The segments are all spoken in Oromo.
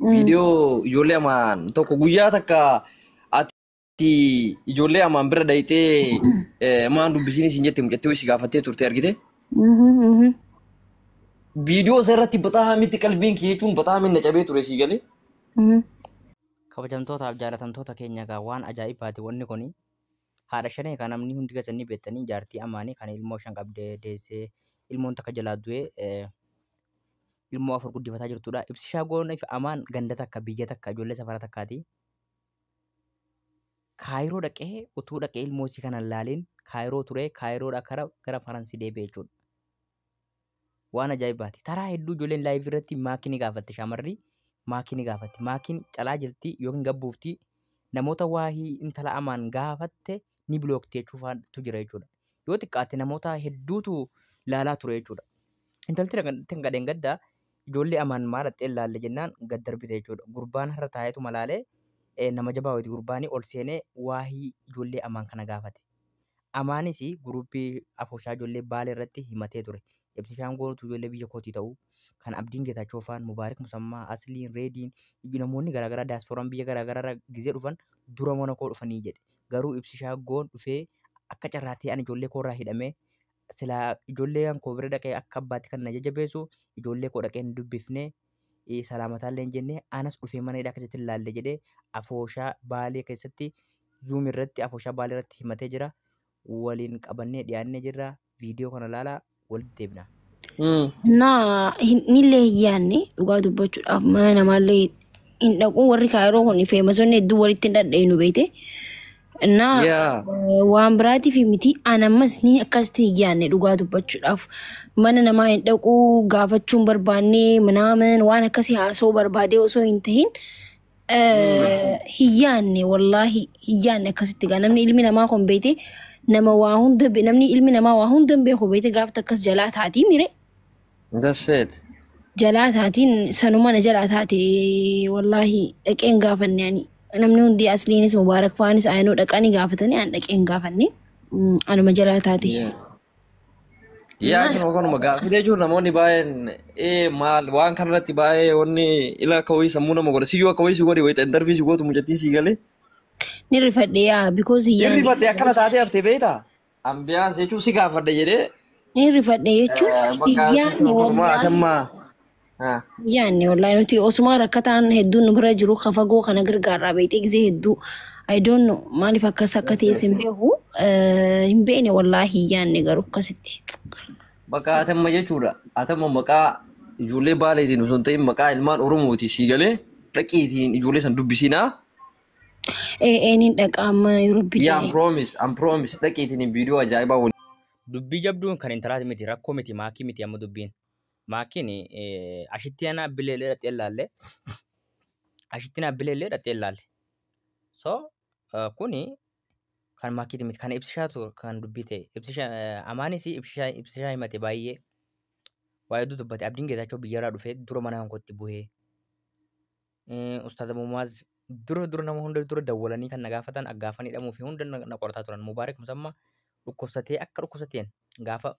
Video ijoollee amaan tokko guyyaa takka ati ijoollee amaan bira dhayitee maan dubbisiin isin jette mucattee si gaafattee turte argite. Video irratti baxaa miti qalbiin kee jechuun baxaa minna cabee ture si galee. Kabajamtootaaf jaalatamtoota keenya egaa waan ajaa'ibaati wanni kun haadha shanee kan namni hundi gasanii beektanii jaartii amaanii kan ilmoo 5 qabdee deessee ilmoon takka jalaa du'ee ilmoo 4 guddifataa jirtudha. Ibsishaa goona amaan ganda takka biyya takka ijoollee safara takkaati. Kaayiroo dhaqee utuu dhaqee ilmoo isii kana laaliin kaayiroo ture kaayiroodha gara Faransii deebi'e jechuudha. Waan ajaa'ibaati. Taraa hedduu ijoolleen laayivii irratti maakii ni gaafatte shamarri. Maakii ni gaafatti. Maakiin calaa jirti yookiin gabbuufti namoota waahii intala amaan gaafatte ni bilookti jechuufaatu jira jechuudha. Yoo xiqqaate namoota hedduutu laalaa ture jechuudha. Intalti kan gadheen gaddaa ijoollee amaan maalaxxee laalle jennaan gad darbite jechuudha. Gurbaan har'a taa'eetu malaalee nama jabaa wayiiti gurbaanii ol seenee waahii ijoollee amaan kana gaafate. Amaanis guruppii afooshaa ijoollee baalee irratti himatee ture. Ibsishaan gootu ijoollee biyya kootii ta'uu kan abdiin geetaachoo faan mubaarik musammaa asliin reediin namoonni garaagaraa daasfooraan biyya garaagaraa gizee dhufan dura mana koo dhufanii jedhe garuu ibsishaa goon dhufee akka carraatee ani ijoollee koo irraa hidhamee silaa ijoollee koo bira dhaqee akka abbaatti kan na jajjabeessu ijoollee koo dhaqee hin dubbifnee salaamataa hin jennee anas dhufee mana hidhaa keessatti ilaalle jedhee afooshaa baalee keessatti zuum irratti afooshaa baalee irratti himatee jira waliin qabannee dhiyaannee jirra viidiyoo kana laalaa walitti deebina. Nillee yaanne dhugaa dubbachuudhaaf mana namaallee hin dhaqu warri kaayiroo kun feemasonni hedduu walitti hin dhadheenu beekte. Waan biraatiif miti anammas ni akkasitti hin yaanne dhugaa dubbachuudhaaf mana namaa hin dhaqu gaafachuun barbaannee manaaman waan akkasii haasoo barbaadee osoo hin tahin hin yaanne wallaahi hin yaanne akkasitti gaa namni ilmi namaa kun beekte nama waa hunda namni ilmi namaa waa hunda beeku beekte gaafata akkas jalaa taatii mire. That's it. Jalaa taatiin sanuma na jalaa taate wallaahi dhaqeen gaafanne ani namni hundi asliinis mubaarak faanis ayinoo dhaqanii gaafatanii an dhaqeen gaafanne anuma jalaa taate. Yaa kan wakanuma gaafite jechuun namoonni baay'een maal waan kanarratti baay'ee wanni ila kawii sammuu nama godha siyyuu akka wayii si godhe wayita intarvii si gootu mucattii si galee. Ni rifadhe yaa because Ni rifadhe akkana taatee haftee beektaa? Ambiyaan jechuun si gaafadhe jedhee. Ni rifadhe jechuun yaanne wallahi nuti osuma rakkataan hedduun nu bira jiru kafagoo kana gargaaraa beekte gisee hedduu I don't know maaliif akkas akka ta'es hin beeku hin beekne wallaahi yaanne garuu akkasitti. Bakka atamma jechuudha. Atamma maqaa ijoollee baaleetiin osoo hin ta'in maqaa ilmaan Oromooti si galee dhaqiitiin ijoollee san dubbisiinaa. Eenin dhaqaama yeroo biyya. I'm promise dhaqiitiin viidiyoo ajaa'ibaa waliin. Dubbii jabduun kan intalaati miti rakkoo miti maakii miti amma dubbiin. Maakiin ashitti ana bileelee dhattee ilaalle. Ashitti ana bileelee dhattee ilaalle. So kuni kan maakiiti miti kan ibsishaatu kan dubbii ta'e. Ibsishaa amaanis ibsishaa himate baay'ee. Waa'ee dubbate abdiin geetaachoo biyyarraa dhufee dura mana hankootti bu'ee. Ustaadha Mumaaz dura nama hunda dura dawwalanii kan na gaafatan aggaafanii dhamuu fi hunda na qorataa turan. Mubaarak musammaa dhukkubsatee akka dhukkubsateen gaafa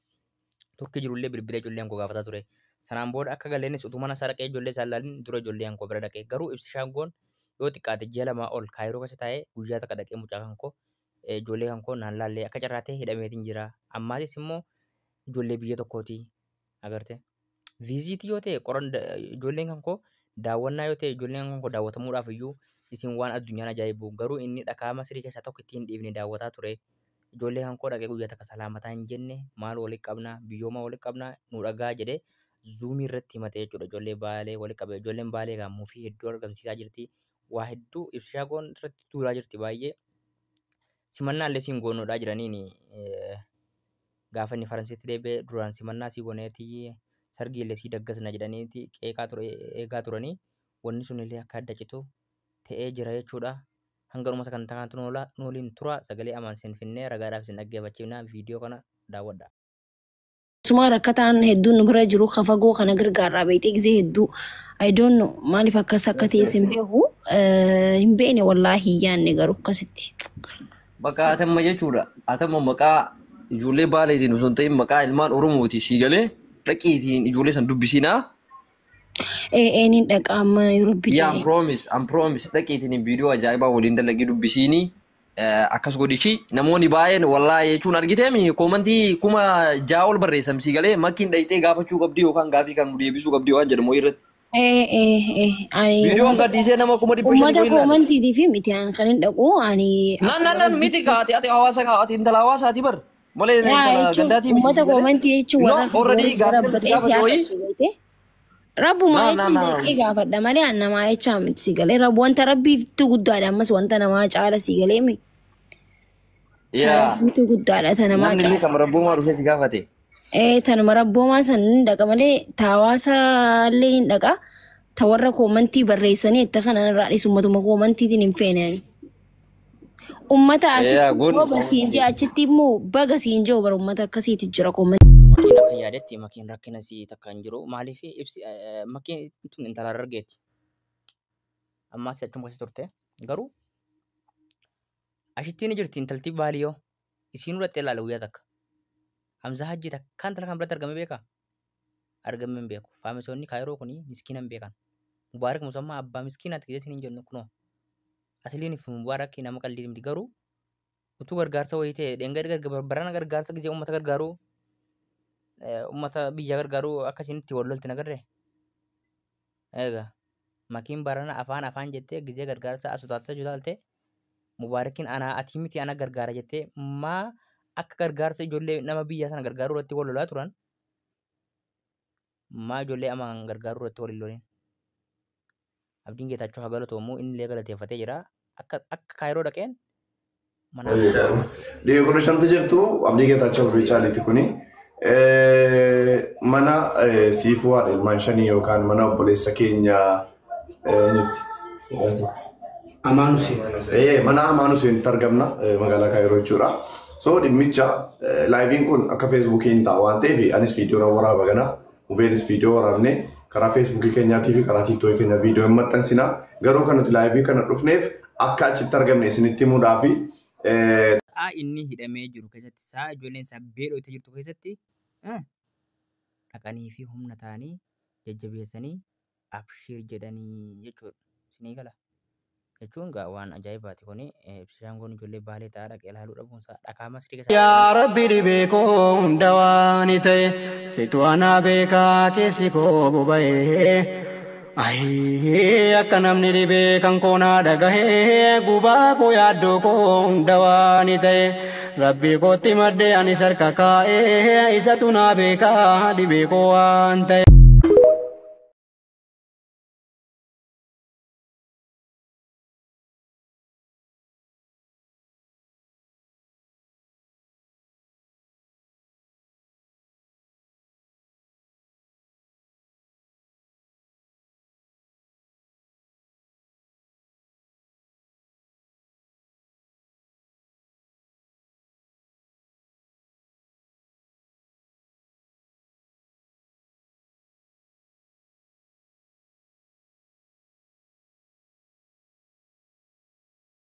turkii jirullee bilbila ijoolleen koo gaafataa ture. Sanaan booda akka galeenis utuma na saraqee ijoollee isaan ilaalin dura ijoolleen koo bira dhaqee garuu ibsishaan goon yoo xiqqaate ji'a lamaa ol kaayiroo keessa taa'ee guyyaa takka dhaqee mucaa kan koo ijoollee kan koo naan laallee akka carraatee hidhameetiin jira. Ammaasis immoo ijoollee biyya tokkooti agarte. Viiziitii yoo ta'e ijoolleen kan koo daawwannaa yoo ta'e ijoolleen kan koo daawwatamuudhaaf iyyuu isin waan addunyaan ajaa'ibu garuu inni dhakaa Masrii keessaa tokko ittiin dhiifne daawwataa ture. Ijoollee kan koo dhaqee guyyaa takka salaamataa hin jenne maal walitti qabnaa biyyooma walitti qabnaa nu dhagaa jedhee zuumii irratti himatee jechuudha. Ijoollee baalee walitti qabe ijoolleen baalee gaammuu fi hedduu argamsiisaa jirti. Waa hedduu ibsishaa goon irratti tuulaa jirti baay'ee. Simannaa illee siin goonuudhaa jiraniin gaafa inni Faransiitti deebi'ee duraan simannaa sii gooneetii sargii illee sii daggasna jedhaniiti eegaa turanii wanni sun illee akka adda citu ta'ee jira jechuudha. Hanga dhuma sagantaatu nu waliin tura sagalee amaan siin finnee ragaadhaaf siin dhaggeeffachiifnaa viidiyoo kana daawwadha. Osuma rakkataan hedduun nu bira jiru kafagoo kana gargaaraa beekte gisee hedduu I don't know maaliif akkas akka ta'es hin beeku hin beekne wallaahi yaanne garuu akkasitti. Bakka atamma jechuudha. Atamma maqaa ijoollee baaleetiin osoo hin ta'in maqaa ilmaan Oromooti si galee dhaqiitiin ijoollee san dubbisiinaa. Eenin dhaqaama Yuurubbi Yeah, jedhee. I'm promise. Dhaqiitiin viidiyoo ajaa'ibaa waliin dalagii dubbisiini. Akkas godhichi namoonni baay'een wallaahi jechuun argiteemi koomantii kuma ja'a ol barreessamsi galee makkiin dhayitee gaafachuu qabdi yookaan gaafii kan deebisuu qabdi waan jedhamu irratti. Viidiyoon gadhiisee nama kuma dhibba shanii Uummata koomantiitiif miti an kan hin dhaqu ani. Nan miti kaati ati hawaasa kaati intala hawaasaati bar. Malee intala gandaatii miti. Uummata koomantii jechuun warra already gaafii siyaasa Rabbuma jechuun gaafadha malee an namaa jechaa miti si galee wanta rabbiitu guddaadha ammas wanta namaa caala si galee mi. Rabbiitu guddaadha ta namaa caala. Namni kam rabbumaa dhufee si gaafate. Tanuma rabboomaa san hin dhaqa malee taawaasallee hin dhaqa. Ta warra koomantii barreessanii itti kanan irraa dhiisu ummatuma koomantiitiin hin feenani. Ummata asitti basiin jee achitti immoo baga siin jee bara ummata akkasiiti jira koomantii. Makiin akka yaadetti makiin rakkina si takka hin jiru maaliif ibsi makiin tun intala argeeti. Ammas achuma keessa turte garuu ashitti ni jirti intalti baaliyyoo isiin ulattee ilaala guyyaa takka. Hamza hajji takka intala kan biratti argame beekaa? Argame hin beeku. Faamisoonni kaayiroo kuni miskiina hin beekan. Mubaarak musammaa abbaa miskiinaatti keessatti hin jennu kunoo. Asliin fi mubaarak nama qalbii miti garuu utuu gargaarsa wayii ta'e dhenga barana gargaarsa gisee uummata gargaaruu ummata biyya gargaaruu akkasinitti wallolti nagarre. Egaa makiin barana afaan jettee gisee gargaarsa asutaatta jutaalte mubaarakiin ana ati miti ana gargaara jettee maa akka gargaarsa ijoollee nama biyya sana gargaaruu irratti wallolaa turan maa ijoollee amaan gargaaruu irratti waliin loliin. Abdiin Geetaachoo Hagalatoomuu inni illee galateeffatee jira akka kaayiroo dhaqeen mana. Dhiyoo kun shanti jirtu Abdii Geetaachoo Bichaaliiti kuni. Mana siifuu haadha ilmaan shanii yookaan mana obboleessa keenya mana Amaanusiin argamna magaalaa Kaayiroo jechuudha. So dhimmicha laayiviin kun akka feesbuukiin ta'a waan ta'eef anis viidiyoo waraaba gana hubeenis viidiyoo waraabne karaa feesbuukii keenyaatii fi karaa tiiktookii keenya viidiyoo hin maxxansina garuu kan nuti laayivii kana dhufneef akka achitti argamne isinitti himuudhaafi. Inni hidhamee jiru keessatti isaa ijoolleen sabbee dho'ite jirtu keessatti dhaqanii fi humna ta'anii jajjabeessanii abshiir jedhanii jechuudha. Isinii gala jechuun waan ajaa'ibaati kuni Bishaangoon ijoollee baalee ta'aa dhaqee ilaaluu dhabuunsaa dhakaa masrii keessa. Yaa Rabbi dhibee koo hunda waan ta'e situ anaa beekaa keessi koo boba'ee. Akka namni dhibee kan koonaa dhagahee gubaa koo yaaddoo koo hunda waan ta'e Rabbi kootti maddee anis harka kaa'ee isatu naa beekaa dhibee koo waan ta'e.